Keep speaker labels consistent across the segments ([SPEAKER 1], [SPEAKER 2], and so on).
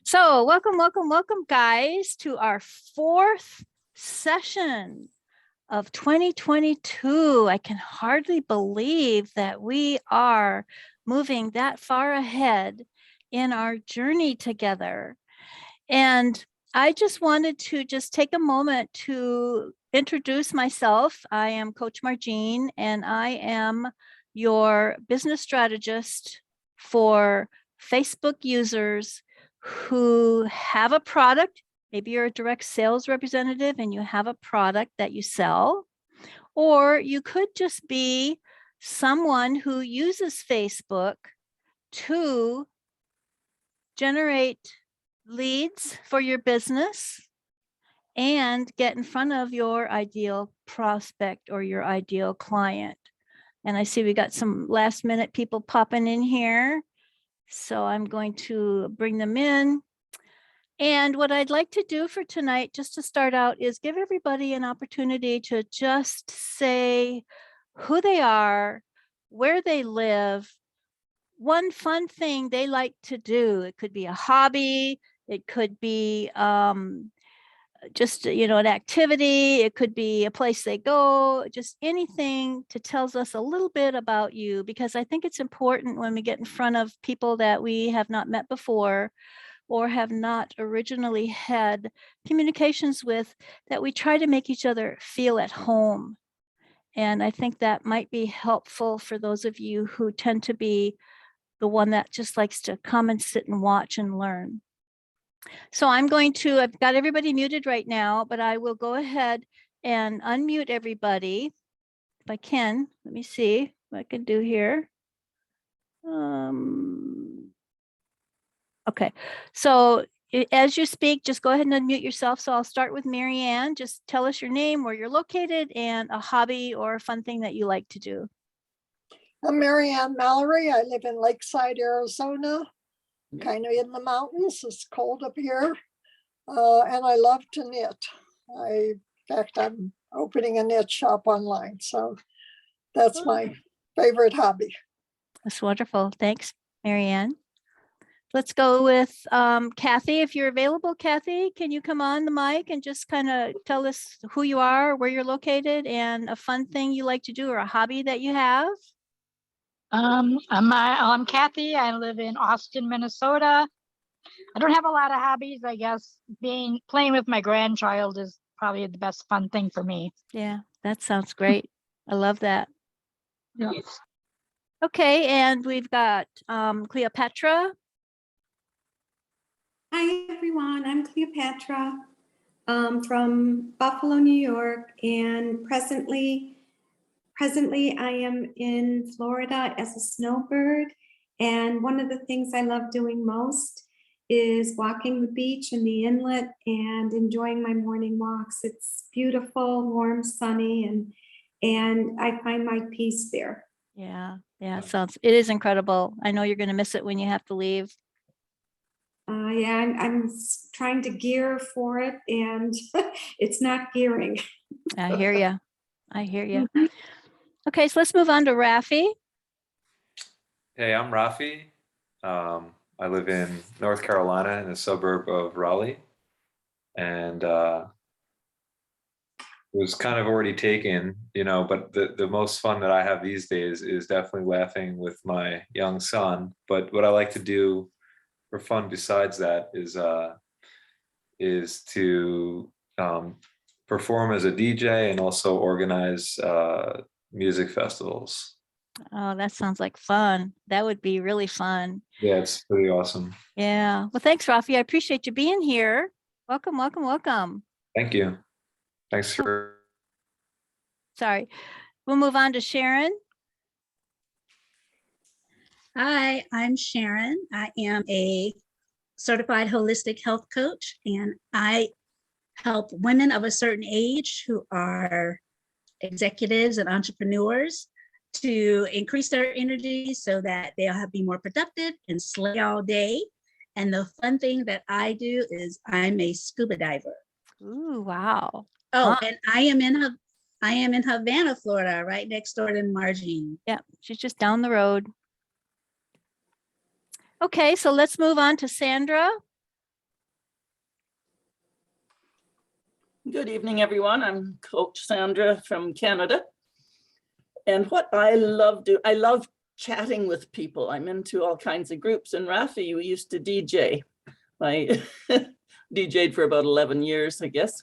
[SPEAKER 1] So welcome, guys, to our fourth session of 2022. I can hardly believe that we are moving that far ahead in our journey together. And I just wanted to just take a moment to introduce myself. I am Coach Margene, and I am your business strategist for Facebook users who have a product. Maybe you're a direct sales representative and you have a product that you sell, or you could just be someone who uses Facebook to generate leads for your business and get in front of your ideal prospect or your ideal client. And I see we got some last minute people popping in here. So I'm going to bring them in. And what I'd like to do for tonight, just to start out, is give everybody an opportunity to just say who they are, where they live, one fun thing they like to do. It could be a hobby. It could be just, an activity. It could be a place they go, just anything to tells us a little bit about you, because I think it's important when we get in front of people that we have not met before or have not originally had communications with, that we try to make each other feel at home. And I think that might be helpful for those of you who tend to be the one that just likes to come and sit and watch and learn. So I've got everybody muted right now, but I will go ahead and unmute everybody. If I can, let me see what I can do here. Okay, so as you speak, just go ahead and unmute yourself. So I'll start with Marianne. Just tell us your name, where you're located, and a hobby or a fun thing that you like to do.
[SPEAKER 2] I'm Marianne Mallory. I live in Lakeside, Arizona, kind of in the mountains. It's cold up here. And I love to knit. In fact, I'm opening a knit shop online. So that's my favorite hobby.
[SPEAKER 1] That's wonderful. Thanks, Marianne. Let's go with Kathy. If you're available, Kathy, can you come on the mic and just kind of tell us who you are, where you're located, and a fun thing you like to do or a hobby that you have?
[SPEAKER 3] I'm Kathy. I live in Austin, Minnesota. I don't have a lot of hobbies. I guess playing with my grandchild is probably the best fun thing for me.
[SPEAKER 1] Yeah, that sounds great. I love that.
[SPEAKER 3] Yes.
[SPEAKER 1] Okay, and we've got Cleopatra.
[SPEAKER 4] Hi, everyone. I'm Cleopatra from Buffalo, New York, and presently I am in Florida as a snowbird. And one of the things I love doing most is walking the beach and the inlet and enjoying my morning walks. It's beautiful, warm, sunny, and I find my peace there.
[SPEAKER 1] Yeah, it is incredible. I know you're going to miss it when you have to leave.
[SPEAKER 4] Yeah, I'm trying to gear for it, and it's not gearing.
[SPEAKER 1] I hear you. Okay, so let's move on to Rafi.
[SPEAKER 5] Hey, I'm Rafi. I live in North Carolina in a suburb of Raleigh, and it was kind of already taken, but the most fun that I have these days is definitely laughing with my young son. But what I like to do for fun besides that is to perform as a DJ and also organize music festivals.
[SPEAKER 1] Oh, that sounds like fun. That would be really fun.
[SPEAKER 5] Yeah, it's pretty awesome.
[SPEAKER 1] Yeah. Well, thanks, Rafi. I appreciate you being here. Welcome.
[SPEAKER 5] Thank you. Thanks for.
[SPEAKER 1] Sorry. We'll move on to Sharon.
[SPEAKER 6] Hi, I'm Sharon. I am a certified holistic health coach, and I help women of a certain age who are executives and entrepreneurs to increase their energy so that they'll be more productive and slay all day. And the fun thing that I do is I'm a scuba diver.
[SPEAKER 1] Ooh, wow.
[SPEAKER 6] Oh, and I am in Havana, Florida, right next door to Margene.
[SPEAKER 1] Yeah, she's just down the road. Okay, so let's move on to Sandra.
[SPEAKER 7] Good evening, everyone. I'm Coach Sandra from Canada. And what I love I love chatting with people. I'm into all kinds of groups. And Rafi, we used to DJ. I DJ'd for about 11 years, I guess.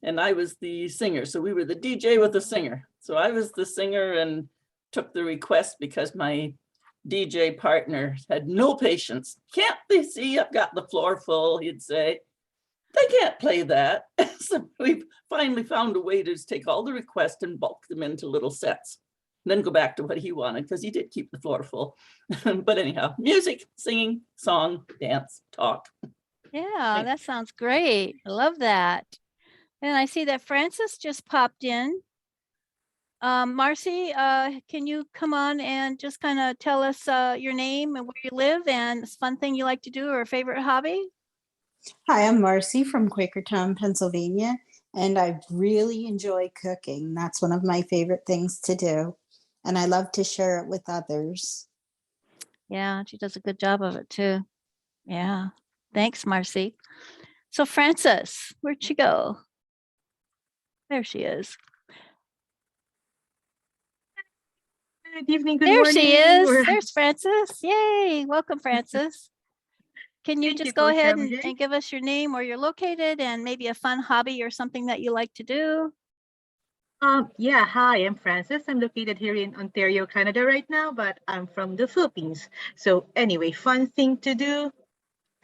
[SPEAKER 7] And I was the singer. So we were the DJ with the singer. So I was the singer and took the request because my DJ partner had no patience. Can't they see I've got the floor full, he'd say. They can't play that. So we finally found a way to just take all the requests and bulk them into little sets. And then go back to what he wanted, because he did keep the floor full. But anyhow, music, singing, song, dance, talk.
[SPEAKER 1] Yeah, that sounds great. I love that. And I see that Francis just popped in. Marcy, can you come on and just kind of tell us your name and where you live and this fun thing you like to do or a favorite hobby?
[SPEAKER 8] Hi, I'm Marcy from Quakertown, Pennsylvania, and I really enjoy cooking. That's one of my favorite things to do, and I love to share it with others.
[SPEAKER 1] Yeah, she does a good job of it too. Yeah, thanks, Marcy. So Frances, where'd she go? There she is.
[SPEAKER 9] Good evening, good
[SPEAKER 1] There
[SPEAKER 9] morning.
[SPEAKER 1] she is. There's Frances. Yay. Welcome, Frances. Can you
[SPEAKER 9] Thank you,
[SPEAKER 1] just go
[SPEAKER 9] Coach
[SPEAKER 1] ahead
[SPEAKER 9] MJ.
[SPEAKER 1] and give us your name, where you're located, and maybe a fun hobby or something that you like to do?
[SPEAKER 9] Yeah, hi, I'm Frances. I'm located here in Ontario, Canada right now, but I'm from the Philippines. So anyway, fun thing to do.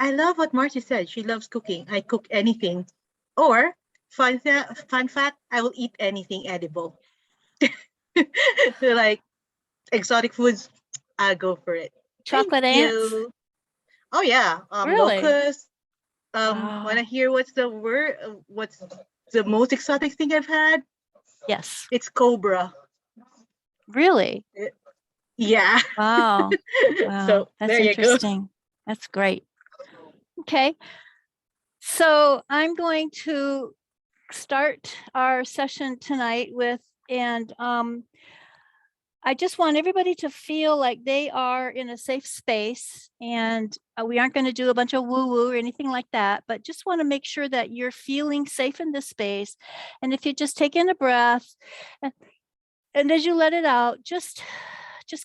[SPEAKER 9] I love what Marcy said. She loves cooking. I cook anything. Or fun fact, I will eat anything edible. So like exotic foods, I'll go for it.
[SPEAKER 1] Chocolate
[SPEAKER 9] Thank
[SPEAKER 1] ants?
[SPEAKER 9] you. Oh yeah,
[SPEAKER 1] Really?
[SPEAKER 9] locusts.
[SPEAKER 1] Wow.
[SPEAKER 9] Want to hear what's the most exotic thing I've had?
[SPEAKER 1] Yes.
[SPEAKER 9] It's cobra.
[SPEAKER 1] Really?
[SPEAKER 9] Yeah.
[SPEAKER 1] Wow. Wow.
[SPEAKER 9] So
[SPEAKER 1] That's
[SPEAKER 9] there you go.
[SPEAKER 1] interesting. That's great. Okay. So I'm going to start our session tonight with, and I just want everybody to feel like they are in a safe space, and we aren't going to do a bunch of woo-woo or anything like that, but just want to make sure that you're feeling safe in this space. And if you just take in a breath and as you let it out, just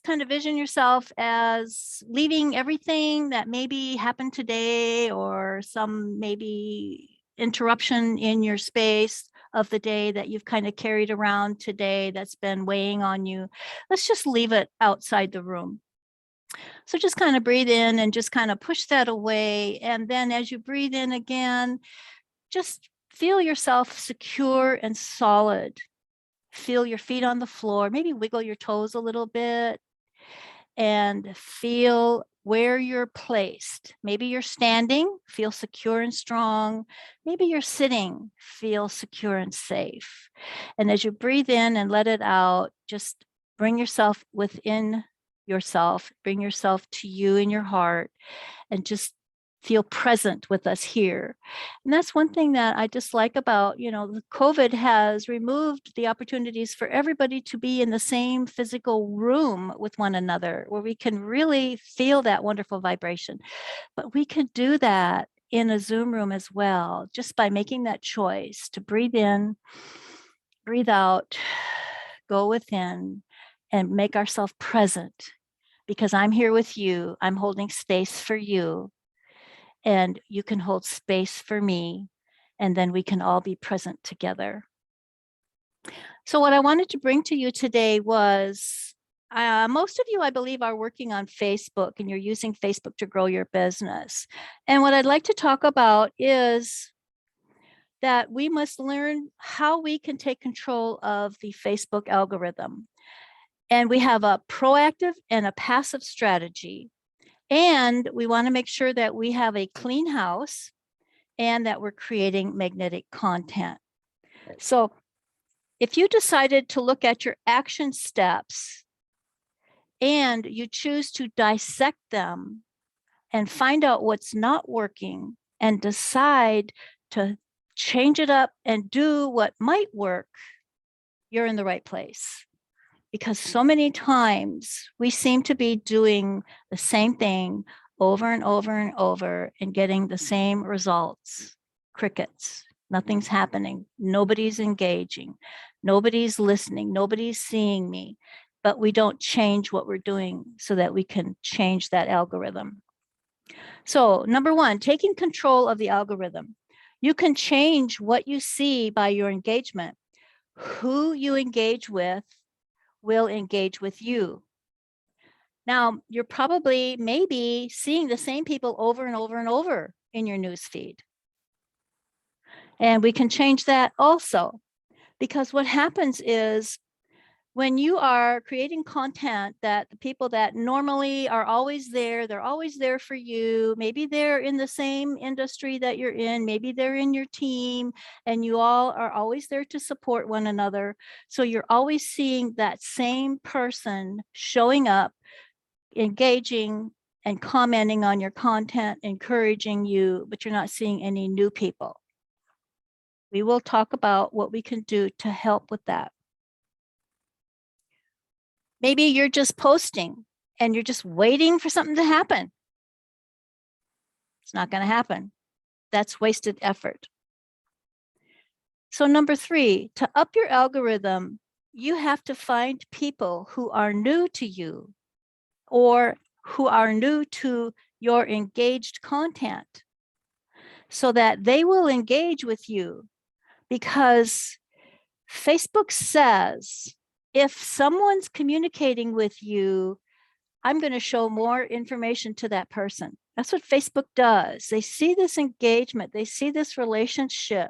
[SPEAKER 1] kind of vision yourself as leaving everything that maybe happened today or some maybe interruption in your space of the day that you've kind of carried around today that's been weighing on you. Let's just leave it outside the room. So just kind of breathe in and just kind of push that away. And then as you breathe in again, just feel yourself secure and solid. Feel your feet on the floor, maybe wiggle your toes a little bit and feel where you're placed. Maybe you're standing, feel secure and strong. Maybe you're sitting, feel secure and safe. And as you breathe in and let it out, just bring yourself within yourself, bring yourself to you in your heart, and just feel present with us here. And that's one thing that I just like about, the COVID has removed the opportunities for everybody to be in the same physical room with one another, where we can really feel that wonderful vibration. But we can do that in a Zoom room as well, just by making that choice to breathe in, breathe out, go within, and make ourselves present. Because I'm here with you, I'm holding space for you. And you can hold space for me, and then we can all be present together. So what I wanted to bring to you today was, most of you, I believe, are working on Facebook and you're using Facebook to grow your business. And what I'd like to talk about is that we must learn how we can take control of the Facebook algorithm. And we have a proactive and a passive strategy. And we want to make sure that we have a clean house and that we're creating magnetic content. So if you decided to look at your action steps and you choose to dissect them and find out what's not working and decide to change it up and do what might work, you're in the right place. Because so many times we seem to be doing the same thing over and over and over and getting the same results. Crickets. Nothing's happening. Nobody's engaging. Nobody's listening. Nobody's seeing me. But we don't change what we're doing so that we can change that algorithm. So, number one, taking control of the algorithm. You can change what you see by your engagement. Who you engage with will engage with you. Now, you're probably maybe seeing the same people over and over and over in your news feed. And we can change that also, because what happens is when you are creating content that the people that normally are always there, they're always there for you. Maybe they're in the same industry that you're in. Maybe they're in your team and you all are always there to support one another. So you're always seeing that same person showing up, engaging and commenting on your content, encouraging you, but you're not seeing any new people. We will talk about what we can do to help with that. Maybe you're just posting and you're just waiting for something to happen. It's not going to happen. That's wasted effort. So number three, to up your algorithm, you have to find people who are new to you or who are new to your engaged content so that they will engage with you, because Facebook says, if someone's communicating with you, I'm going to show more information to that person. That's what Facebook does. They see this engagement, they see this relationship.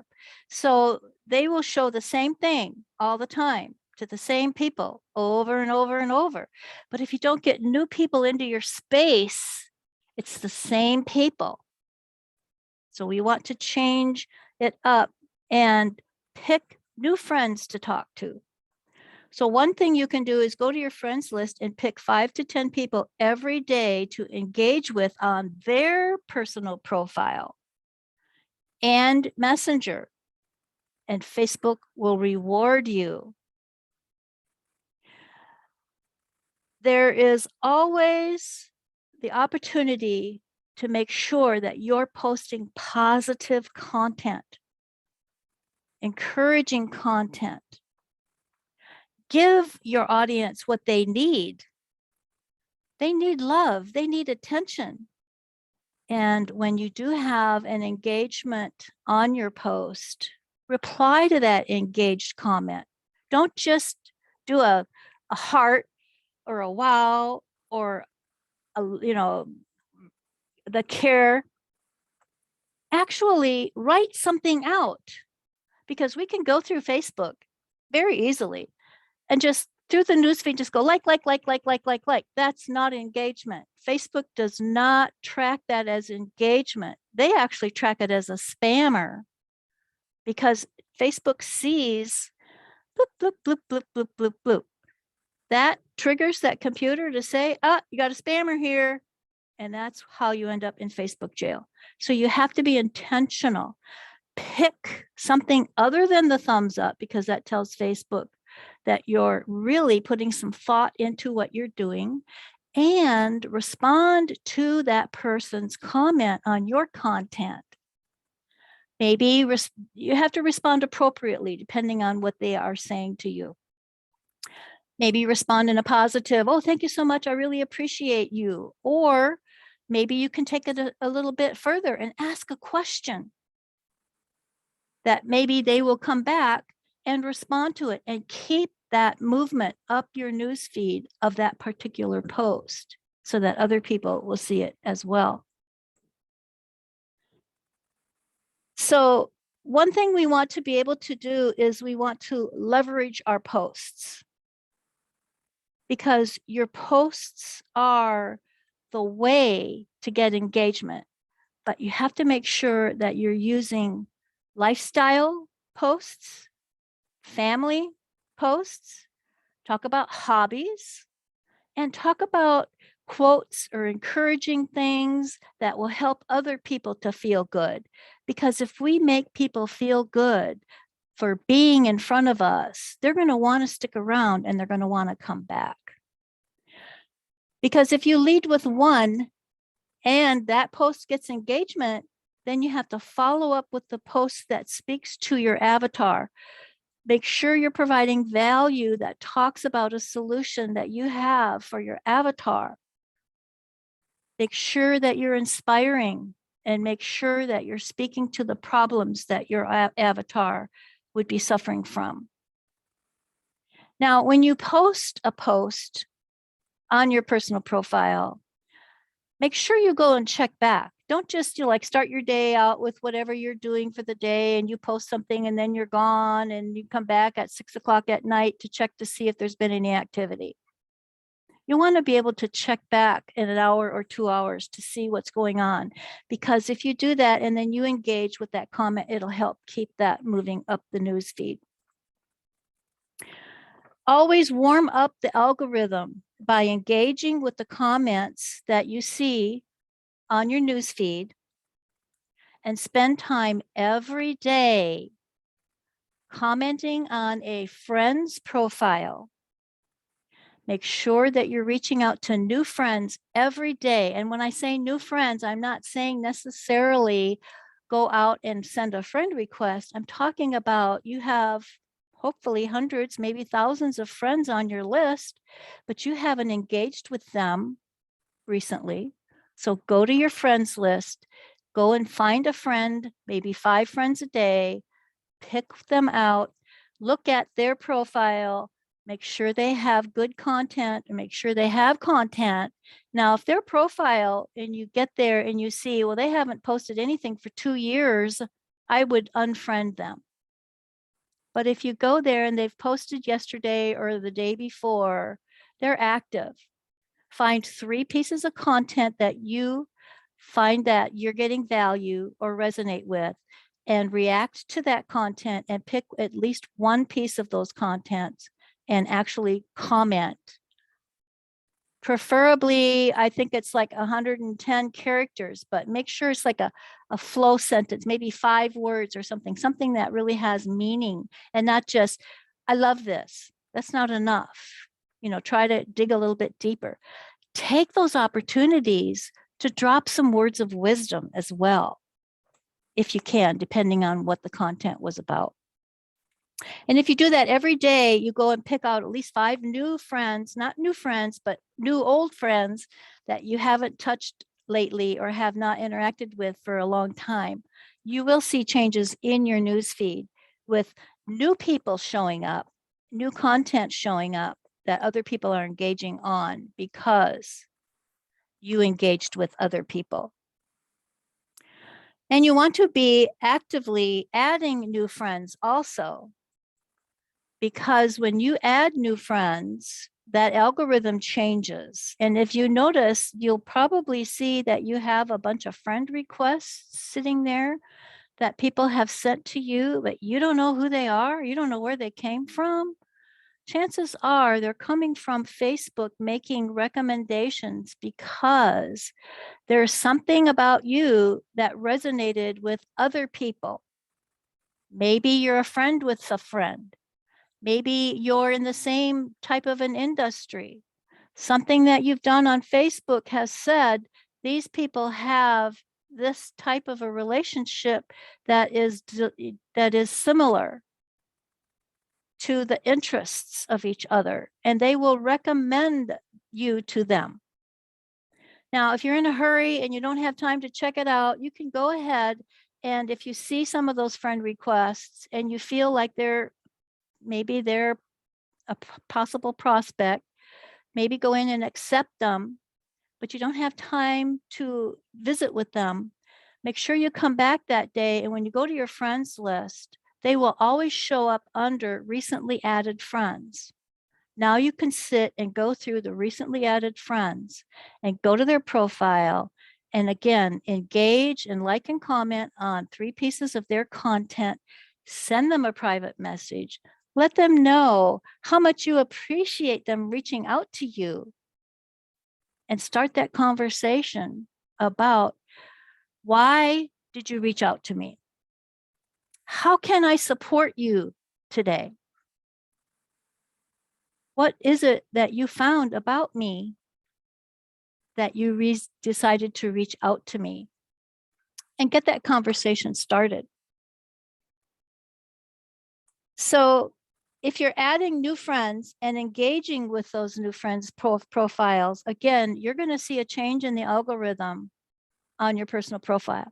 [SPEAKER 1] So they will show the same thing all the time to the same people over and over and over. But if you don't get new people into your space, it's the same people. So we want to change it up and pick new friends to talk to. So one thing you can do is go to your friends list and pick 5 to 10 people every day to engage with on their personal profile and Messenger, and Facebook will reward you. There is always the opportunity to make sure that you're posting positive content, encouraging content. Give your audience what they need. They need love, they need attention. And when you do have an engagement on your post, reply to that engaged comment. Don't just do a heart or a wow or the care. Actually write something out, because we can go through Facebook very easily and just through the newsfeed, just go like. That's not engagement. Facebook does not track that as engagement. They actually track it as a spammer, because Facebook sees bloop, bloop, bloop, bloop, bloop, bloop, bloop. That triggers that computer to say, you got a spammer here. And that's how you end up in Facebook jail. So you have to be intentional. Pick something other than the thumbs up, because that tells Facebook that you're really putting some thought into what you're doing, and respond to that person's comment on your content. Maybe you have to respond appropriately depending on what they are saying to you. Maybe respond in a positive, oh, thank you so much, I really appreciate you. Or maybe you can take it a little bit further and ask a question that maybe they will come back and respond to it, and keep that movement up your news feed of that particular post so that other people will see it as well. So one thing we want to be able to do is we want to leverage our posts, because your posts are the way to get engagement, but you have to make sure that you're using lifestyle posts, family posts, talk about hobbies, and talk about quotes or encouraging things that will help other people to feel good. Because if we make people feel good for being in front of us, they're going to want to stick around and they're going to want to come back. Because if you lead with one and that post gets engagement, then you have to follow up with the post that speaks to your avatar. Make sure you're providing value that talks about a solution that you have for your avatar. Make sure that you're inspiring, and make sure that you're speaking to the problems that your avatar would be suffering from. Now, when you post a post on your personal profile, make sure you go and check back. Don't just like start your day out with whatever you're doing for the day and you post something and then you're gone and you come back at 6 o'clock at night to check to see if there's been any activity. You want to be able to check back in an hour or 2 hours to see what's going on, because if you do that and then you engage with that comment, it'll help keep that moving up the news feed. Always warm up the algorithm by engaging with the comments that you see on your news feed, and spend time every day commenting on a friend's profile. Make sure that you're reaching out to new friends every day. And when I say new friends, I'm not saying necessarily go out and send a friend request. I'm talking about you have hopefully hundreds, maybe thousands of friends on your list, but you haven't engaged with them recently. So go to your friends list, go and find a friend, maybe 5 friends a day, pick them out, look at their profile, make sure they have good content, and make sure they have content. Now, if their profile and you get there and you see, well, they haven't posted anything for 2 years, I would unfriend them. But if you go there and they've posted yesterday or the day before, they're active. Find 3 pieces of content that you find that you're getting value or resonate with, and react to that content and pick at least 1 piece of those contents and actually comment. Preferably, I think it's like 110 characters, but make sure it's like a flow sentence, maybe 5 words or something that really has meaning, and not just, I love this. That's not enough. Try to dig a little bit deeper. Take those opportunities to drop some words of wisdom as well, if you can, depending on what the content was about. And if you do that every day, you go and pick out at least 5 new friends, not new friends, but new old friends that you haven't touched lately or have not interacted with for a long time. You will see changes in your newsfeed with new people showing up, new content showing up that other people are engaging on because you engaged with other people. And you want to be actively adding new friends also, because when you add new friends, that algorithm changes. And if you notice, you'll probably see that you have a bunch of friend requests sitting there that people have sent to you, but you don't know who they are. You don't know where they came from. Chances are they're coming from Facebook making recommendations because there's something about you that resonated with other people. Maybe you're a friend with a friend. Maybe you're in the same type of an industry. Something that you've done on Facebook has said, these people have this type of a relationship that is similar to the interests of each other, and they will recommend you to them. Now, if you're in a hurry and you don't have time to check it out, you can go ahead, and if you see some of those friend requests and you feel like maybe they're a possible prospect, maybe go in and accept them, but you don't have time to visit with them. Make sure you come back that day, and when you go to your friends list, they will always show up under recently added friends. Now you can sit and go through the recently added friends and go to their profile, and again, engage and like and comment on 3 pieces of their content. Send them a private message. Let them know how much you appreciate them reaching out to you, and start that conversation about, why did you reach out to me? How can I support you today? What is it that you found about me that you decided to reach out to me? and get that conversation started. So if you're adding new friends and engaging with those new friends' profiles, again, you're going to see a change in the algorithm on your personal profile.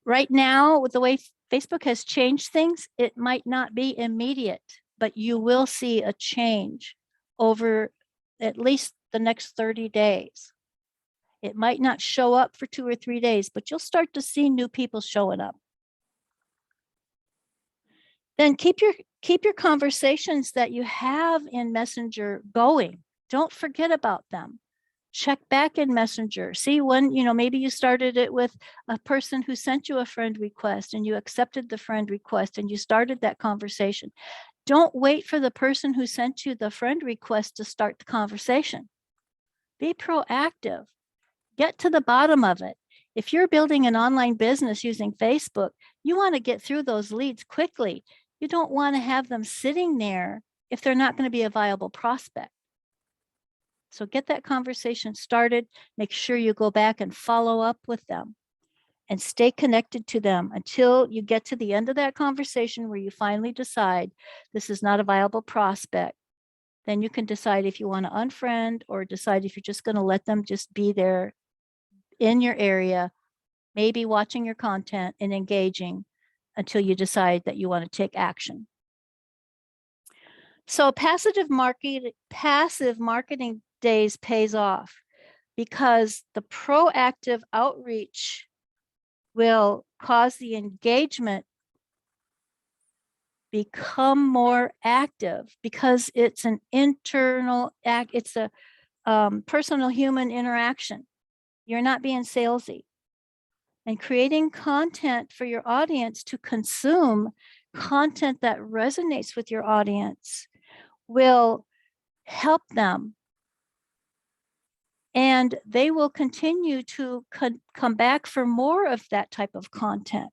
[SPEAKER 1] Right now, with the way Facebook has changed things, it might not be immediate, but you will see a change over at least the next 30 days. It might not show up for 2 or 3 days, but you'll start to see new people showing up. Then keep your conversations that you have in Messenger going. Don't forget about them. Check back in Messenger. See when, maybe you started it with a person who sent you a friend request and you accepted the friend request and you started that conversation. Don't wait for the person who sent you the friend request to start the conversation. Be proactive. Get to the bottom of it. If you're building an online business using Facebook, you want to get through those leads quickly. You don't want to have them sitting there if they're not going to be a viable prospect. So get that conversation started. Make sure you go back and follow up with them and stay connected to them until you get to the end of that conversation where you finally decide this is not a viable prospect. Then you can decide if you want to unfriend or decide if you're just going to let them just be there in your area, maybe watching your content and engaging until you decide that you want to take action. So passive marketing days pays off because the proactive outreach will cause the engagement become more active because it's an internal act. It's a personal human interaction. You're not being salesy. And creating content for your audience to consume content that resonates with your audience will help them. And they will continue to come back for more of that type of content.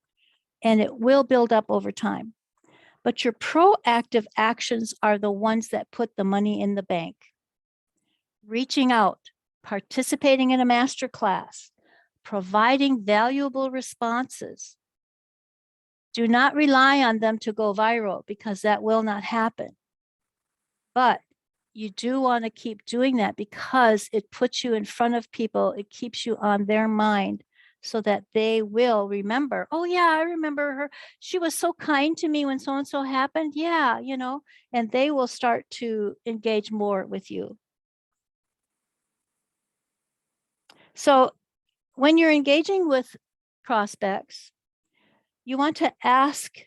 [SPEAKER 1] And it will build up over time. But your proactive actions are the ones that put the money in the bank. Reaching out, participating in a masterclass, providing valuable responses. Do not rely on them to go viral because that will not happen. But you do want to keep doing that because it puts you in front of people. It keeps you on their mind so that they will remember, oh yeah, I remember her. She was so kind to me when so-and-so happened. Yeah, and they will start to engage more with you. So when you're engaging with prospects, you want to ask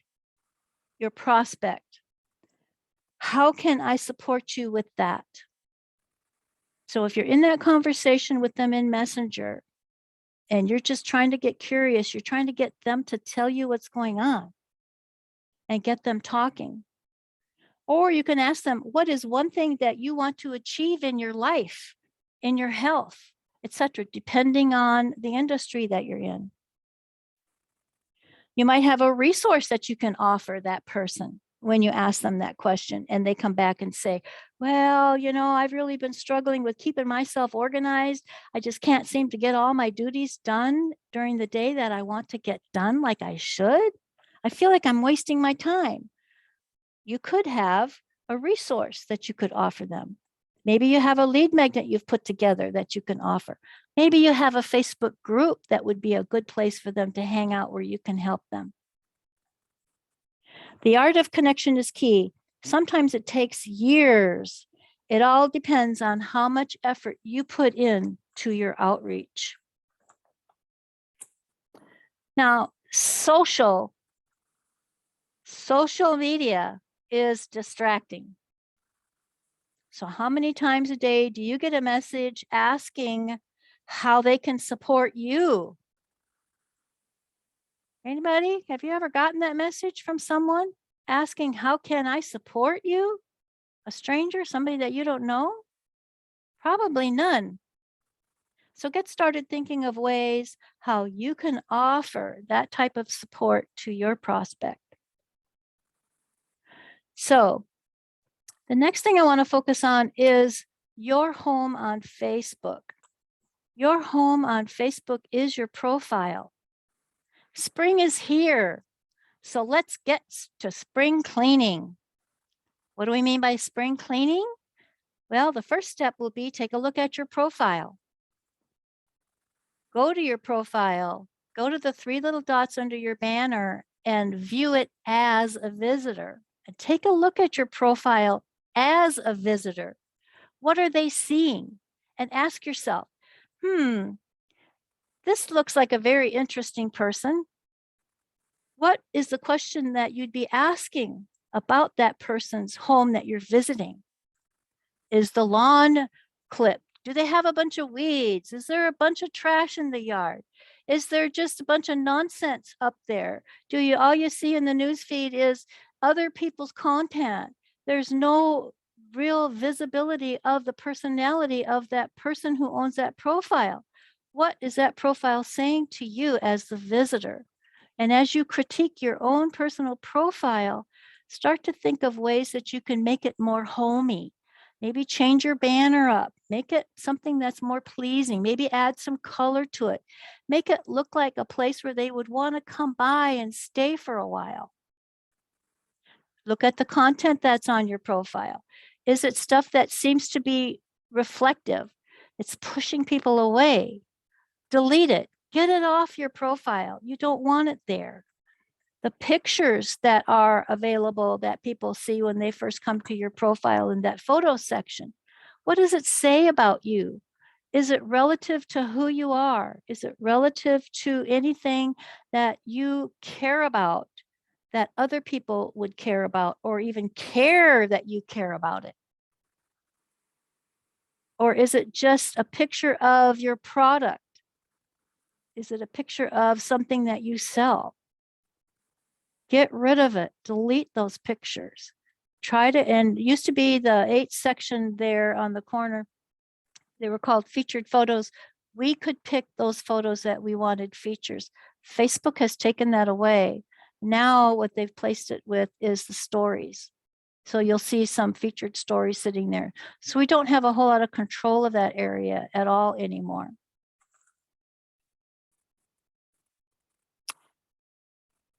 [SPEAKER 1] your prospect, how can I support you with that? So if you're in that conversation with them in Messenger and you're just trying to get curious, you're trying to get them to tell you what's going on and get them talking. Or you can ask them, what is one thing that you want to achieve in your life, in your health, etc., depending on the industry that you're in. You might have a resource that you can offer that person when you ask them that question and they come back and say, well, I've really been struggling with keeping myself organized. I just can't seem to get all my duties done during the day that I want to get done like I should. I feel like I'm wasting my time. You could have a resource that you could offer them. Maybe you have a lead magnet you've put together that you can offer. Maybe you have a Facebook group that would be a good place for them to hang out where you can help them. The art of connection is key. Sometimes it takes years. It all depends on how much effort you put in to your outreach. Now, social media is distracting. So how many times a day do you get a message asking how they can support you? Anybody? Have you ever gotten that message from someone asking, how can I support you? A stranger, somebody that you don't know? Probably none. So get started thinking of ways how you can offer that type of support to your prospect. So the next thing I want to focus on is your home on Facebook. Your home on Facebook is your profile. Spring is here. So let's get to spring cleaning. What do we mean by spring cleaning? Well, the first step will be take a look at your profile. Go to your profile, go to the 3 little dots under your banner and view it as a visitor. And take a look at your profile as a visitor. What are they seeing? And ask yourself, this looks like a very interesting person. What is the question that you'd be asking about that person's home that you're visiting? Is the lawn clipped? Do they have a bunch of weeds? Is there a bunch of trash in the yard? Is there just a bunch of nonsense up there? All you see in the news feed is other people's content? There's no real visibility of the personality of that person who owns that profile. What is that profile saying to you as the visitor? And as you critique your own personal profile, start to think of ways that you can make it more homey. Maybe change your banner up, make it something that's more pleasing, maybe add some color to it, make it look like a place where they would want to come by and stay for a while. Look at the content that's on your profile. Is it stuff that seems to be reflective? It's pushing people away. Delete it, get it off your profile. You don't want it there. The pictures that are available that people see when they first come to your profile in that photo section, what does it say about you? Is it relative to who you are? Is it relative to anything that you care about, that other people would care about, or even care that you care about it? Or is it just a picture of your product? Is it a picture of something that you sell? Get rid of it, delete those pictures. And used to be the 8 section there on the corner. They were called featured photos. We could pick those photos that we wanted features. Facebook has taken that away. Now what they've placed it with is the stories. So you'll see some featured stories sitting there. So we don't have a whole lot of control of that area at all anymore.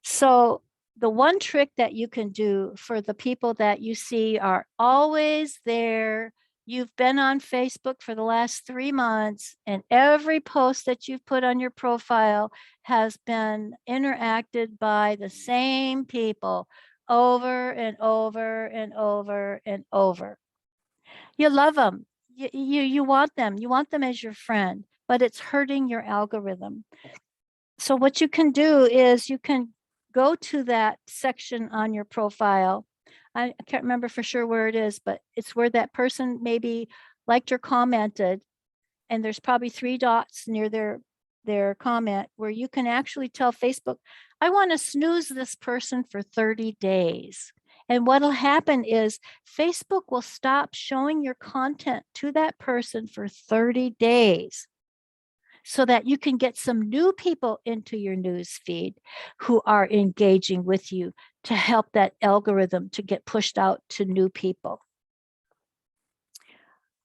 [SPEAKER 1] So the one trick that you can do for the people that you see are always there. You've been on Facebook for the last 3 months, and every post that you've put on your profile has been interacted by the same people over and over and over and over. You love them. You want them. You want them as your friend, but it's hurting your algorithm. So what you can do is you can go to that section on your profile. I can't remember for sure where it is, but it's where that person maybe liked or commented. And there's probably 3 dots near their comment where you can actually tell Facebook, I want to snooze this person for 30 days. And what'll happen is Facebook will stop showing your content to that person for 30 days. So that you can get some new people into your news feed who are engaging with you to help that algorithm to get pushed out to new people.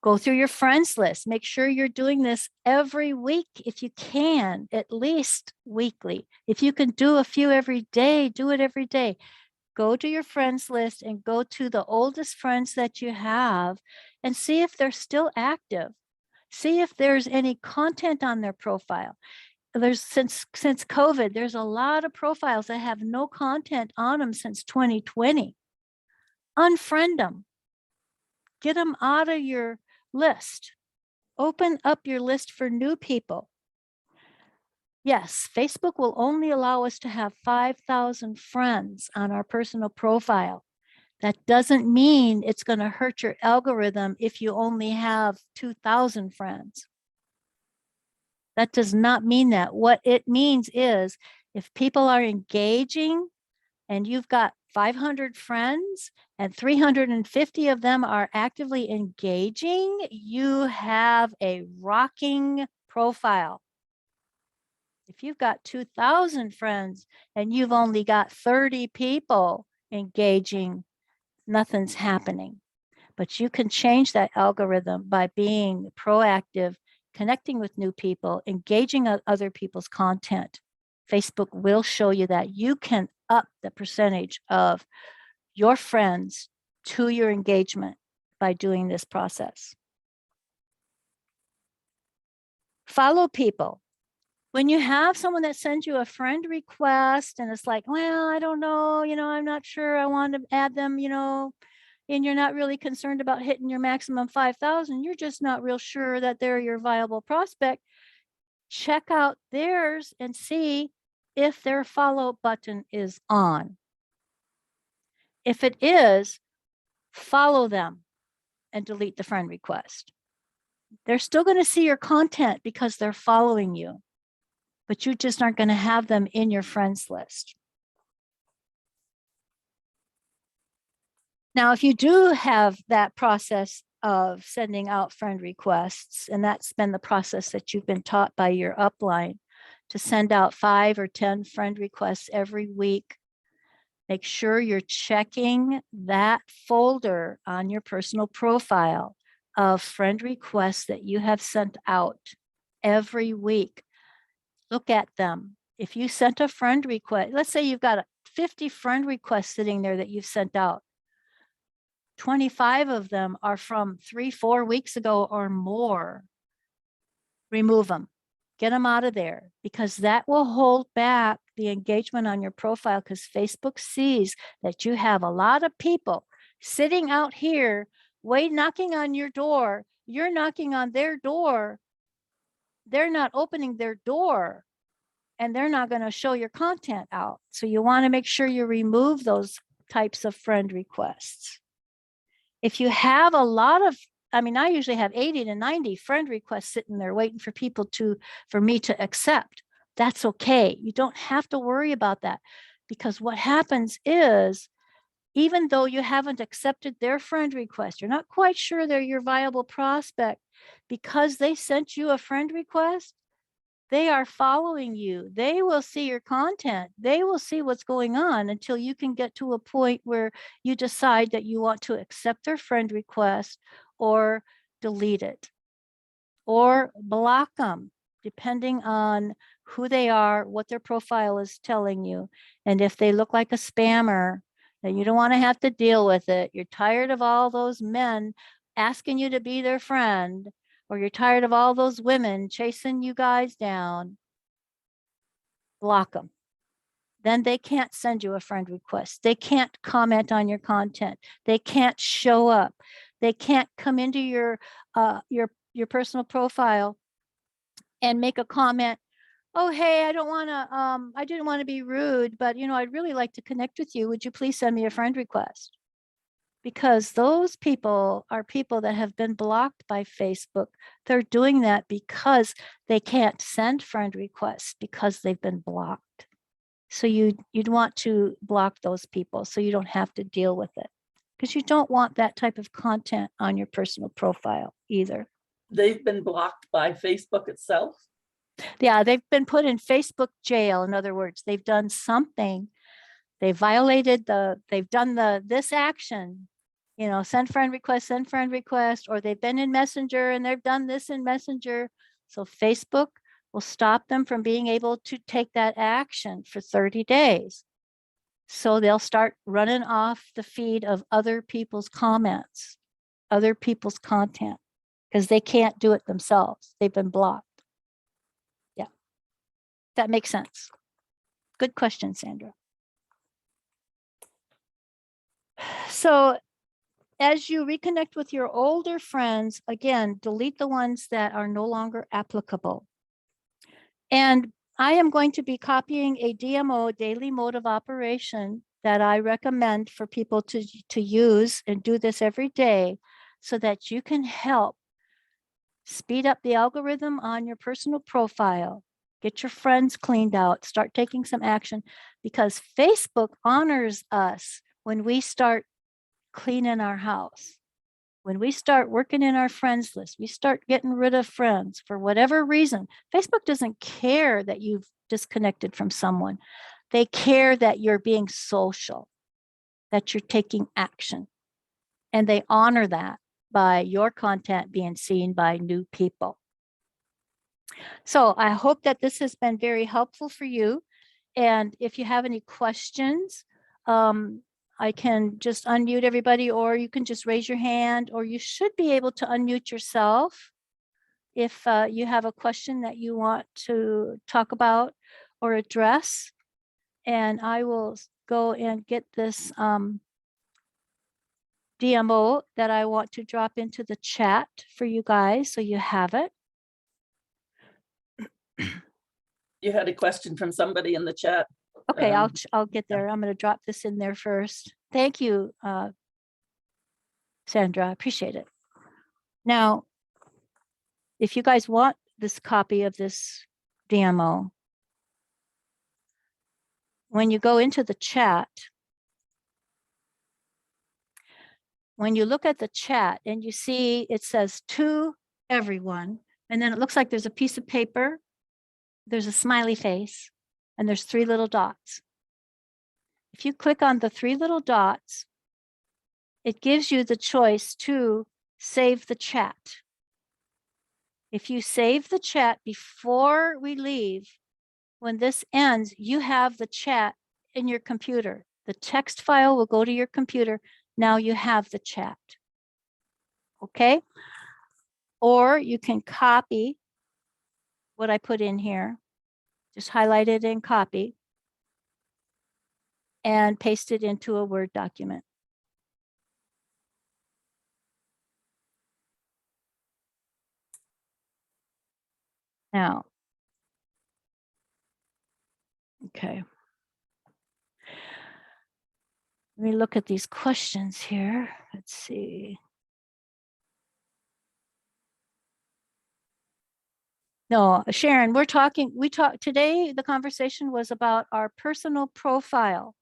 [SPEAKER 1] Go through your friends list. Make sure you're doing this every week if you can, at least weekly. If you can do a few every day, do it every day. Go to your friends list and go to the oldest friends that you have and see if they're still active. See if there's any content on their profile. Since COVID, there's a lot of profiles that have no content on them since 2020. Unfriend them. Get them out of your list. Open up your list for new people. Yes, Facebook will only allow us to have 5,000 friends on our personal profile. That doesn't mean it's going to hurt your algorithm if you only have 2,000 friends. That does not mean that. What it means is if people are engaging and you've got 500 friends and 350 of them are actively engaging, you have a rocking profile. If you've got 2,000 friends and you've only got 30 people engaging, nothing's happening. But you can change that algorithm by being proactive, connecting with new people, engaging other people's content. Facebook will show you that you can up the percentage of your friends to your engagement by doing this process. Follow people. When you have someone that sends you a friend request and it's like, well, I don't know, I'm not sure I want to add them, and you're not really concerned about hitting your maximum 5,000, you're just not real sure that they're your viable prospect. Check out theirs and see if their follow button is on. If it is, follow them and delete the friend request. They're still going to see your content because they're following you, but you just aren't going to have them in your friends list. Now, if you do have that process of sending out friend requests, and that's been the process that you've been taught by your upline to send out 5 or 10 friend requests every week, make sure you're checking that folder on your personal profile of friend requests that you have sent out every week. Look at them. If you sent a friend request, let's say you've got 50 friend requests sitting there that you've sent out. 25 of them are from 3-4 weeks ago or more. Remove them. Get them out of there, because that will hold back the engagement on your profile, because Facebook sees that you have a lot of people sitting out here, knocking on your door. You're knocking on their door. They're not opening their door, and they're not going to show your content out. So you want to make sure you remove those types of friend requests. If you have a lot of, I usually have 80 to 90 friend requests sitting there waiting for for me to accept. That's okay. You don't have to worry about that, because what happens is, even though you haven't accepted their friend request, you're not quite sure they're your viable prospect, because they sent you a friend request, they are following you. They will see your content. They will see what's going on until you can get to a point where you decide that you want to accept their friend request or delete it or block them, depending on who they are, what their profile is telling you. And if they look like a spammer, then you don't want to have to deal with it. You're tired of all those men asking you to be their friend, or you're tired of all those women chasing you guys down, block them. Then they can't send you a friend request. They can't comment on your content. They can't show up. They can't come into your personal profile and make a comment. Oh, hey, I didn't want to be rude, but I'd really like to connect with you. Would you please send me a friend request? Because those people are people that have been blocked by Facebook. They're doing that because they can't send friend requests because they've been blocked. So you'd want to block those people so you don't have to deal with it, because you don't want that type of content on your personal profile either.
[SPEAKER 7] They've been blocked by Facebook itself?
[SPEAKER 1] Yeah, they've been put in Facebook jail. In other words, they've done something. They violated they've done this action, send friend request, or they've been in Messenger and they've done this in Messenger. So Facebook will stop them from being able to take that action for 30 days. So they'll start running off the feed of other people's comments, other people's content, because they can't do it themselves. They've been blocked. Yeah, that makes sense. Good question, Sandra. So as you reconnect with your older friends, again, delete the ones that are no longer applicable. And I am going to be copying a DMO, daily mode of operation, that I recommend for people to use and do this every day, so that you can help speed up the algorithm on your personal profile, get your friends cleaned out, start taking some action, because Facebook honors us when we start cleaning our house. When we start working in our friends list, we start getting rid of friends for whatever reason. Facebook doesn't care that you've disconnected from someone. They care that you're being social, that you're taking action. And they honor that by your content being seen by new people. So I hope that this has been very helpful for you. And if you have any questions, I can just unmute everybody, or you can just raise your hand, or you should be able to unmute yourself if you have a question that you want to talk about or address. And I will go and get this DMO that I want to drop into the chat for you guys, so you have it.
[SPEAKER 7] You had a question from somebody in the chat.
[SPEAKER 1] Okay, I'll get there. I'm going to drop this in there first. Thank you, Sandra. I appreciate it. Now, if you guys want this copy of this DMO, when you go into the chat, when you look at the chat and you see it says to everyone, and then it looks like there's a piece of paper, there's a smiley face, and there's 3 little dots. If you click on the 3 little dots, it gives you the choice to save the chat. If you save the chat before we leave, when this ends, you have the chat in your computer. The text file will go to your computer. Now you have the chat. Okay? Or you can copy what I put in here. Just highlight it and copy and paste it into a Word document. Now, okay. Let me look at these questions here. Let's see. No, Sharon, we talked today, the conversation was about our personal profile.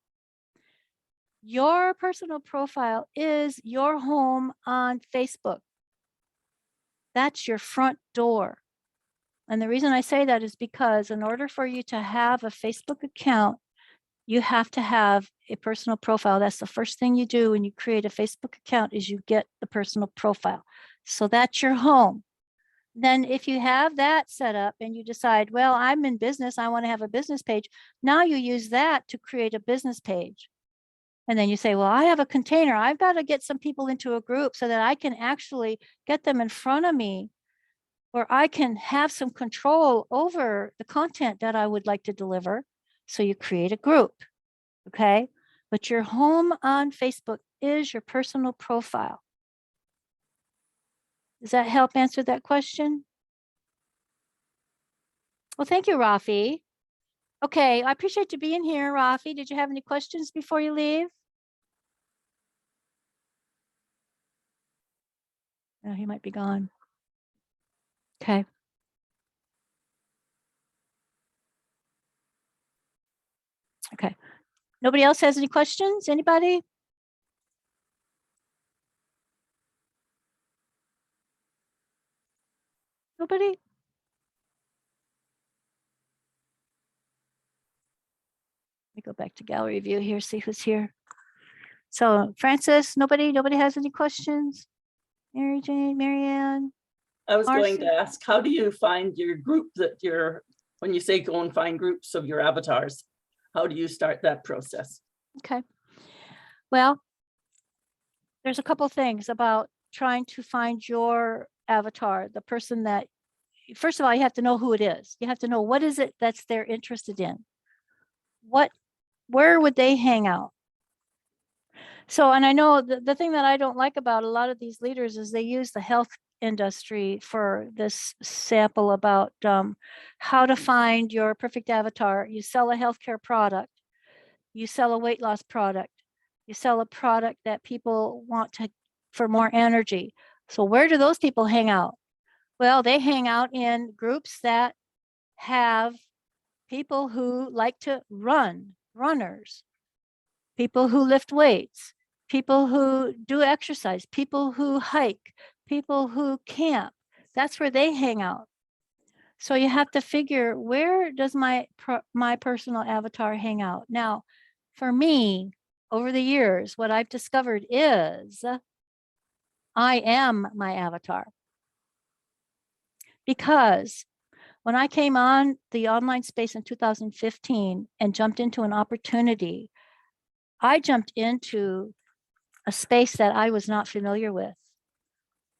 [SPEAKER 1] Your personal profile is your home on Facebook. That's your front door. And the reason I say that is because in order for you to have a Facebook account, you have to have a personal profile. That's the first thing you do when you create a Facebook account is you get the personal profile. So that's your home. Then if you have that set up and you decide, well, I'm in business, I want to have a business page. Now you use that to create a business page. And then you say, well, I have a container. I've got to get some people into a group so that I can actually get them in front of me, where I can have some control over the content that I would like to deliver. So you create a group, okay? But your home on Facebook is your personal profile. Does that help answer that question? Well, thank you, Rafi. Okay, I appreciate you being here, Rafi. Did you have any questions before you leave? Oh, he might be gone. Okay. Okay. Nobody else has any questions? Anybody? Nobody? Let me go back to gallery view here, see who's here. So Francis, nobody has any questions? Mary Jane, Marianne?
[SPEAKER 7] I was going
[SPEAKER 1] Marcy?
[SPEAKER 7] to ask, how do you find your group that you're, when you say go and find groups of your avatars, how do you start that process?
[SPEAKER 1] Okay. Well, there's a couple things about trying to find your avatar, the person that, first of all, you have to know who it is. You have to know what is it that's they're interested in. Where would they hang out? So, and I know the thing that I don't like about a lot of these leaders is they use the health industry for this sample about how to find your perfect avatar. You sell a healthcare product, you sell a weight loss product, you sell a product that people want to for more energy. So where do those people hang out? Well, they hang out in groups that have people who like to run, runners, people who lift weights, people who do exercise, people who hike, people who camp. That's where they hang out. So you have to figure, where does my personal avatar hang out? Now, for me, over the years, what I've discovered is I am my avatar. Because When I came on the online space in 2015 and jumped into an opportunity, I jumped into a space that I was not familiar with,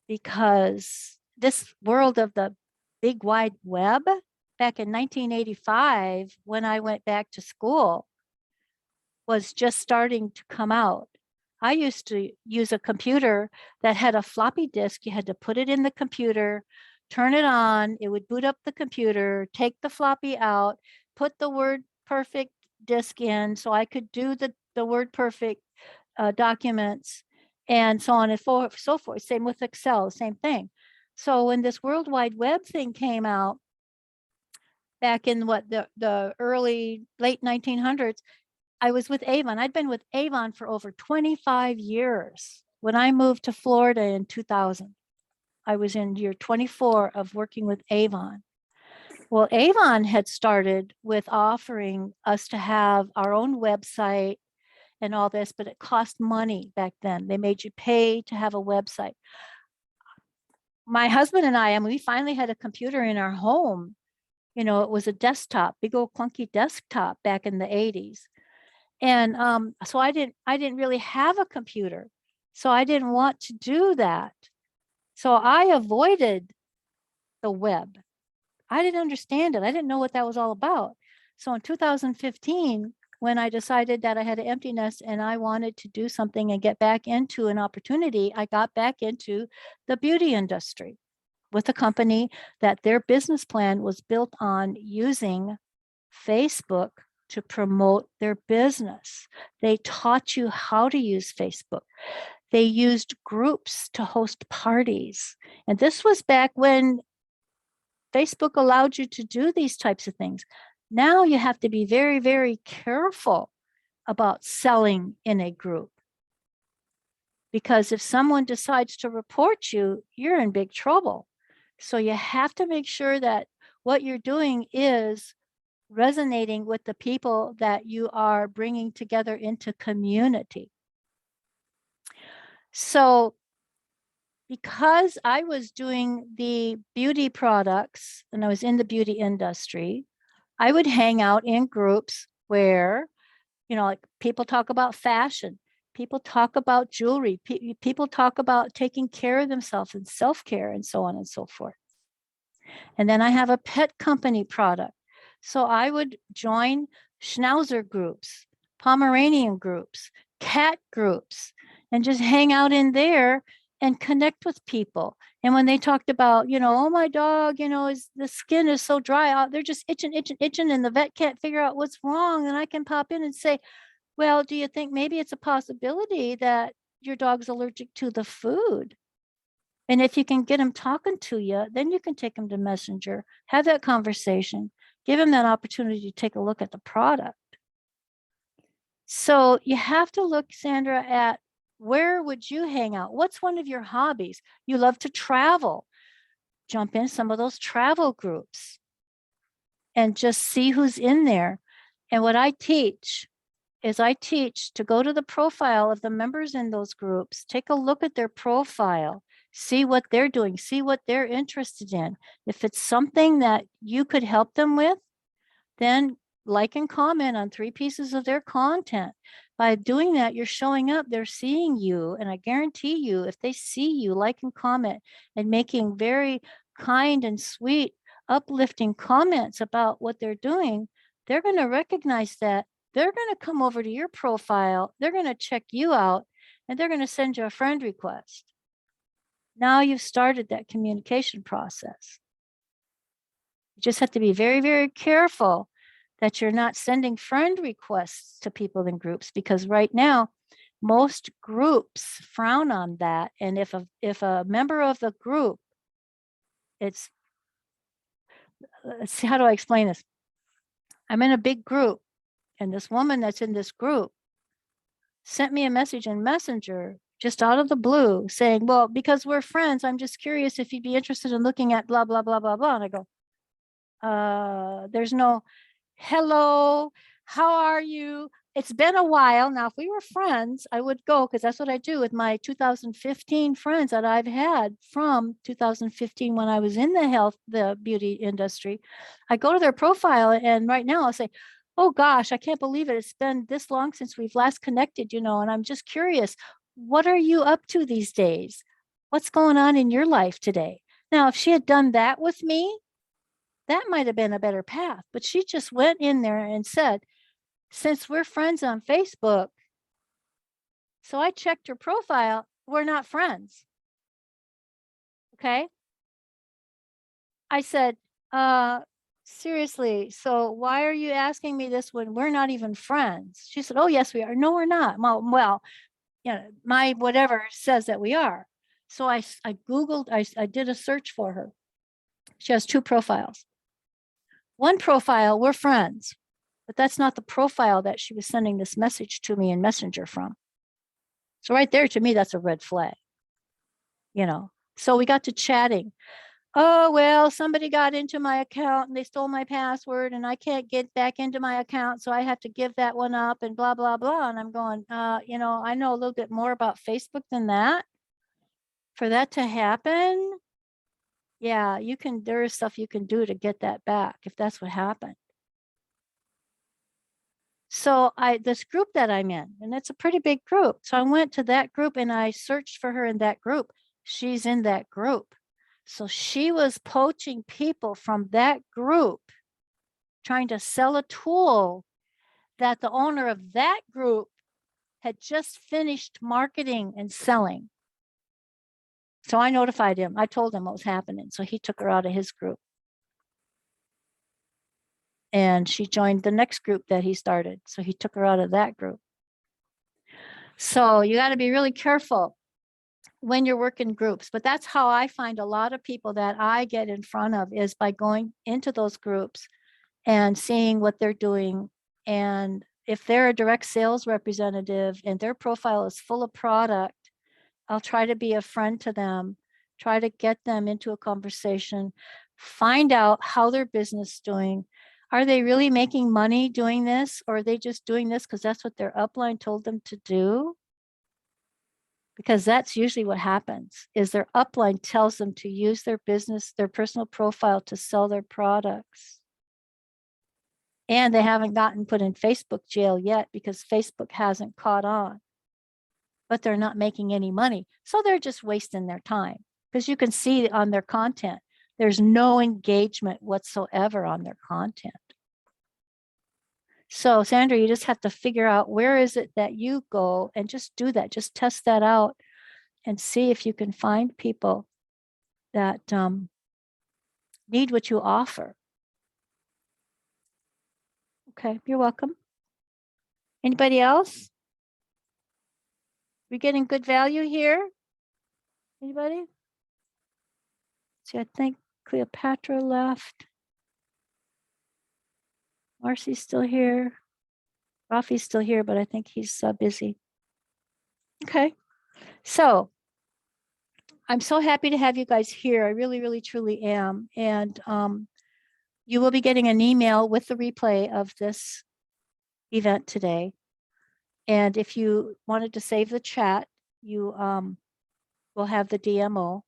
[SPEAKER 1] because this world of the big wide web back in 1985, when I went back to school, was just starting to come out. I used to use a computer that had a floppy disk. You had to put it in the computer, turn it on, it would boot up the computer, take the floppy out, put the Word Perfect disk in so I could do the Word Perfect documents, and so on and so forth. Same with Excel, same thing. So when this World Wide Web thing came out back in the late 1900s, I was with Avon. I'd been with Avon for over 25 years. When I moved to Florida in 2000, I was in year 24 of working with Avon. Well, Avon had started with offering us to have our own website and all this, but it cost money back then. They made you pay to have a website. My husband and I, we finally had a computer in our home. You know, it was a desktop, big old clunky desktop back in the 80s. And so I didn't really have a computer. So I didn't want to do that. So I avoided the web. I didn't understand it. I didn't know what that was all about. So in 2015, when I decided that I had an empty nest and I wanted to do something and get back into an opportunity, I got back into the beauty industry with a company that their business plan was built on using Facebook to promote their business. They taught you how to use Facebook. They used groups to host parties. And this was back when Facebook allowed you to do these types of things. Now you have to be very, very careful about selling in a group, because if someone decides to report you, you're in big trouble. So you have to make sure that what you're doing is resonating with the people that you are bringing together into community. So because I was doing the beauty products and I was in the beauty industry, I would hang out in groups where, you know, like people talk about fashion, people talk about jewelry, people talk about taking care of themselves and self-care and so on and so forth. And then I have a pet company product. So I would join Schnauzer groups, Pomeranian groups, cat groups, and just hang out in there and connect with people. And when they talked about, you know, oh, my dog, you know, the skin is so dry, they're just itching, and the vet can't figure out what's wrong. And I can pop in and say, well, do you think maybe it's a possibility that your dog's allergic to the food? And if you can get them talking to you, then you can take them to Messenger, have that conversation, give them that opportunity to take a look at the product. So you have to look, Sandra, at where would you hang out? What's one of your hobbies? You love to travel. Jump in some of those travel groups and just see who's in there. And what I teach is I teach to go to the profile of the members in those groups, take a look at their profile, see what they're doing, see what they're interested in. If it's something that you could help them with, then like and comment on 3 pieces of their content. By doing that, you're showing up, they're seeing you, and I guarantee you, if they see you like and comment and making very kind and sweet, uplifting comments about what they're doing, they're going to recognize that. They're going to come over to your profile, they're going to check you out, and they're going to send you a friend request. Now you've started that communication process. You just have to be very, very careful that you're not sending friend requests to people in groups, because right now, most groups frown on that. And if a member of the group, let's see, how do I explain this? I'm in a big group, and this woman that's in this group sent me a message in Messenger just out of the blue saying, well, because we're friends, I'm just curious if you'd be interested in looking at blah, blah, blah, blah, blah. And I go, there's no hello, how are you? it's been a while. Now, if we were friends, I would go because that's what I do with my 2015 friends that I've had from 2015 when I was in the beauty industry. I go to their profile and right now I'll say, oh gosh, I can't believe it. It's been this long since we've last connected, and I'm just curious, what are you up to these days? What's going on in your life today? Now, if she had done that with me, that might have been a better path, but she just went in there and said, since we're friends on Facebook, so I checked her profile, we're not friends. Okay. I said, seriously, so why are you asking me this when we're not even friends? She said, oh, yes, we are. No, we're not. Well, my whatever says that we are. So I Googled, I did a search for her. She has 2 profiles. One profile, we're friends, but that's not the profile that she was sending this message to me in Messenger from. So right there, to me, that's a red flag, So we got to chatting. Oh, well, somebody got into my account and they stole my password and I can't get back into my account. So I have to give that one up and blah, blah, blah. And I'm going, I know a little bit more about Facebook than that. For that to happen, yeah, there is stuff you can do to get that back if that's what happened. So this group that I'm in, and it's a pretty big group. So I went to that group and I searched for her in that group. She's in that group. So she was poaching people from that group, trying to sell a tool that the owner of that group had just finished marketing and selling. So I notified him. I told him what was happening. So he took her out of his group. And she joined the next group that he started. So he took her out of that group. So you got to be really careful when you're working groups. But that's how I find a lot of people that I get in front of is by going into those groups and seeing what they're doing. And if they're a direct sales representative and their profile is full of product, I'll try to be a friend to them, try to get them into a conversation, find out how their business is doing. Are they really making money doing this, or are they just doing this because that's what their upline told them to do? Because that's usually what happens, is their upline tells them to use their business, their personal profile to sell their products. And they haven't gotten put in Facebook jail yet because Facebook hasn't caught on. But they're not making any money. So they're just wasting their time because you can see on their content, there's no engagement whatsoever on their content. So Sandra, you just have to figure out where is it that you go and just do that. Just test that out and see if you can find people that need what you offer. Okay, you're welcome. Anybody else? We getting good value here? Anybody? See, I think Cleopatra left. Marcy's still here. Rafi's still here, but I think he's busy. Okay, so I'm so happy to have you guys here. I really, really, truly am. And you will be getting an email with the replay of this event today. And if you wanted to save the chat, you will have the DMO.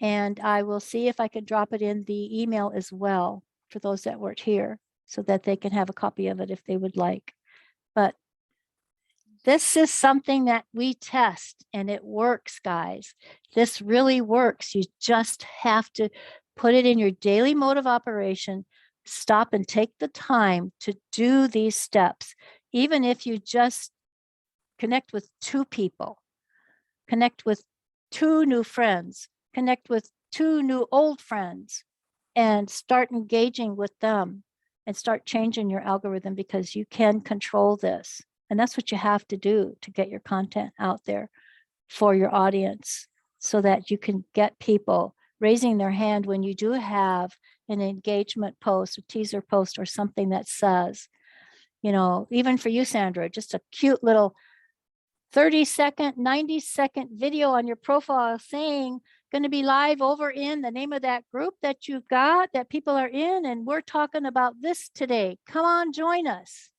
[SPEAKER 1] And I will see if I can drop it in the email as well for those that weren't here so that they can have a copy of it if they would like. But this is something that we test and it works, guys. This really works. You just have to put it in your daily mode of operation, stop and take the time to do these steps. Even if you just connect with 2 people, connect with 2 new friends, connect with 2 new old friends, and start engaging with them and start changing your algorithm because you can control this. And that's what you have to do to get your content out there for your audience so that you can get people raising their hand when you do have an engagement post, a teaser post, or something that says, even for you, Sandra, just a cute little 30-second, 90-second video on your profile saying, going to be live over in the name of that group that you've got, that people are in, and we're talking about this today. Come on, join us.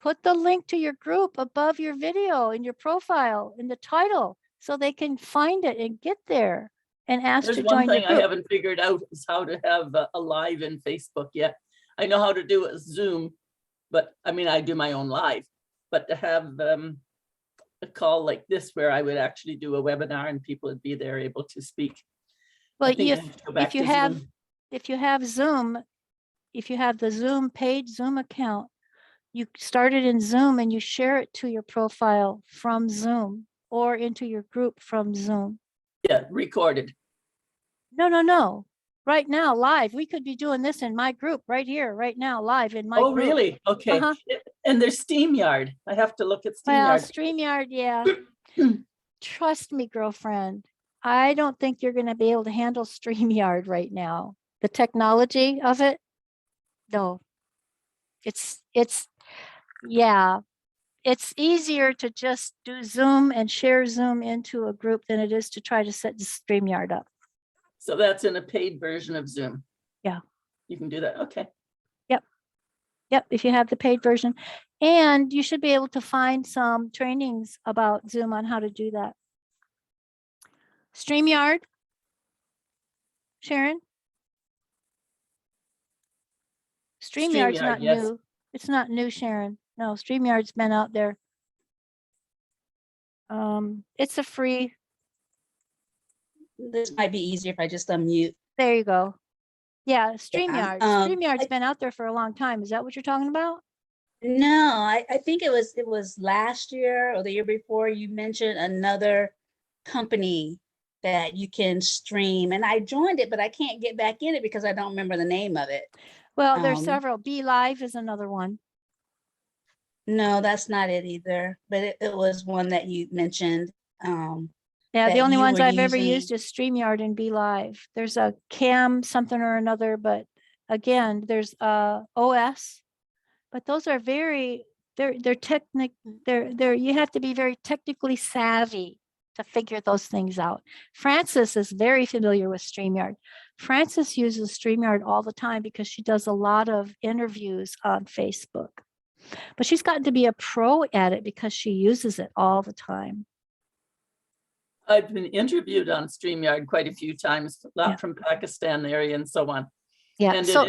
[SPEAKER 1] Put the link to your group above your video in your profile in the title so they can find it and get there and ask
[SPEAKER 7] There's
[SPEAKER 1] to
[SPEAKER 7] one
[SPEAKER 1] join your
[SPEAKER 7] thing I
[SPEAKER 1] group.
[SPEAKER 7] haven't figured out is how to have a live in Facebook yet. I know how to do it with Zoom, but I mean, I do my own live, but to have a call like this where I would actually do a webinar and people would be there able to speak. I
[SPEAKER 1] Well,
[SPEAKER 7] think I
[SPEAKER 1] if,
[SPEAKER 7] have to go back
[SPEAKER 1] if you
[SPEAKER 7] to
[SPEAKER 1] have,
[SPEAKER 7] Zoom.
[SPEAKER 1] if you have Zoom, if you have the Zoom page, Zoom account, you start it in Zoom and you share it to your profile from Zoom or into your group from Zoom.
[SPEAKER 7] Yeah, recorded.
[SPEAKER 1] No. Right now, live. We could be doing this in my group right here, right now, live in my
[SPEAKER 7] Oh,
[SPEAKER 1] group.
[SPEAKER 7] really? Okay.
[SPEAKER 1] Uh-huh.
[SPEAKER 7] And there's StreamYard. I have to look at
[SPEAKER 1] Well,
[SPEAKER 7] StreamYard.
[SPEAKER 1] StreamYard, yeah. Trust me, girlfriend. I don't think you're going to be able to handle StreamYard right now. The technology of it, no. Yeah. It's easier to just do Zoom and share Zoom into a group than it is to try to set the StreamYard up.
[SPEAKER 7] So that's in a paid version of Zoom.
[SPEAKER 1] Yeah.
[SPEAKER 7] You can do that. Okay.
[SPEAKER 1] Yep, if you have the paid version. And you should be able to find some trainings about Zoom on how to do that. StreamYard, Sharon? StreamYard's
[SPEAKER 7] StreamYard,
[SPEAKER 1] not
[SPEAKER 7] yes.
[SPEAKER 1] new. It's not new, Sharon. No, StreamYard's been out there. It's a free,
[SPEAKER 6] This might be easier if I just unmute.
[SPEAKER 1] there you go. Yeah, StreamYard.
[SPEAKER 6] um,
[SPEAKER 1] StreamYard's
[SPEAKER 6] I-
[SPEAKER 1] been out there for a long time. Is that what you're talking about?
[SPEAKER 6] No, I think it was last year or the year before you mentioned another company that you can stream, and I joined it, but I can't get back in it because I don't remember the name of it.
[SPEAKER 1] Well, there's
[SPEAKER 6] Um,
[SPEAKER 1] several. Be Live is another one.
[SPEAKER 6] No, that's not it either, but it was one that you mentioned.
[SPEAKER 1] Yeah, the
[SPEAKER 6] that
[SPEAKER 1] only
[SPEAKER 6] you
[SPEAKER 1] ones
[SPEAKER 6] were
[SPEAKER 1] I've ever
[SPEAKER 6] using.
[SPEAKER 1] used is StreamYard and Be Live. There's a Cam something or another, but again, there's OS. But those are very, they're you have to be very technically savvy to figure those things out. Frances is very familiar with StreamYard. Frances uses StreamYard all the time because she does a lot of interviews on Facebook. But she's gotten to be a pro at it because she uses it all the time.
[SPEAKER 7] I've been interviewed on StreamYard quite a few times, a lot
[SPEAKER 1] Yeah.
[SPEAKER 7] from Pakistan area and so on.
[SPEAKER 1] Yeah.
[SPEAKER 7] And
[SPEAKER 1] So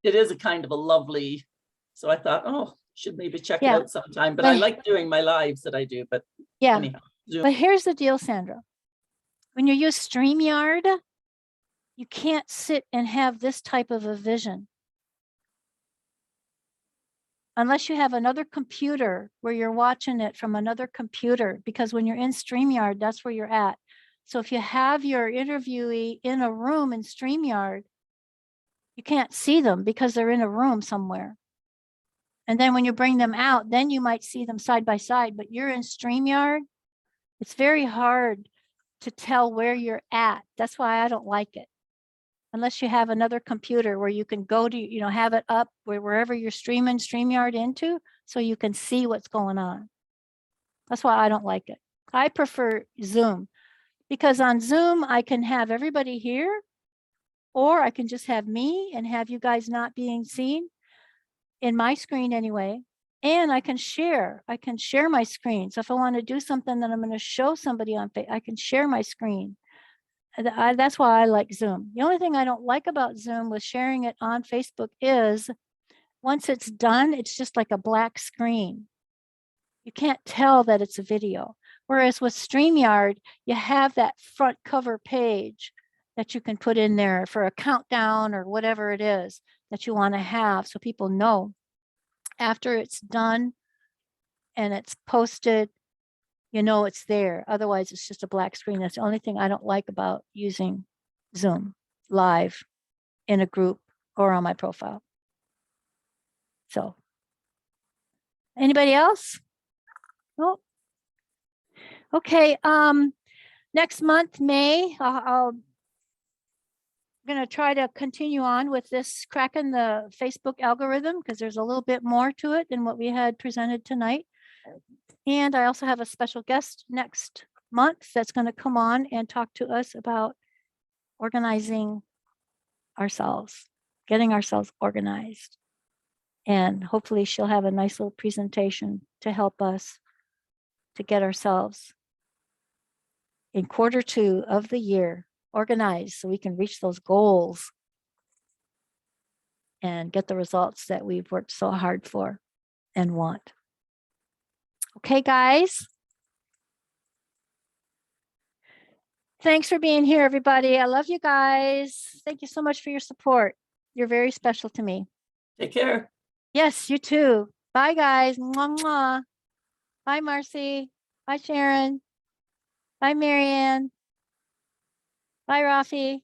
[SPEAKER 7] it is a kind of a lovely, so I thought, oh, should maybe check
[SPEAKER 1] Yeah.
[SPEAKER 7] it out sometime. But I like doing my lives that I do, but
[SPEAKER 1] yeah,
[SPEAKER 7] anyhow. Zoom.
[SPEAKER 1] but here's the deal, Sandra. When you use StreamYard, you can't sit and have this type of a vision. Unless you have another computer where you're watching it from another computer, because when you're in StreamYard, that's where you're at. So if you have your interviewee in a room in StreamYard, you can't see them because they're in a room somewhere. And then when you bring them out, then you might see them side by side, but you're in StreamYard. It's very hard to tell where you're at. That's why I don't like it. Unless you have another computer where you can go to, have it up wherever you're streaming StreamYard into, so you can see what's going on. That's why I don't like it. I prefer Zoom because on Zoom, I can have everybody here, or I can just have me and have you guys not being seen in my screen anyway. And I can share my screen. So if I want to do something that I'm going to show somebody on Facebook, I can share my screen. That's why I like Zoom. The only thing I don't like about Zoom with sharing it on Facebook is once it's done, it's just like a black screen. You can't tell that it's a video. Whereas with StreamYard, you have that front cover page that you can put in there for a countdown or whatever it is that you want to have so people know after it's done and it's posted, it's there. Otherwise, it's just a black screen. That's the only thing I don't like about using Zoom live in a group or on my profile. So, anybody else? Oh, okay. Next month, May, I'm going to try to continue on with this cracking the Facebook algorithm because there's a little bit more to it than what we had presented tonight. And I also have a special guest next month that's going to come on and talk to us about organizing ourselves, getting ourselves organized. And hopefully she'll have a nice little presentation to help us to get ourselves in Q2 of the year organized so we can reach those goals and get the results that we've worked so hard for and want. Okay, guys. Thanks for being here, everybody. I love you guys. Thank you so much for your support. You're very special to me.
[SPEAKER 7] Take care.
[SPEAKER 1] Yes, you too. Bye, guys. Mwah, mwah. Bye, Marcy. Bye, Sharon. Bye, Marianne. Bye, Rafi.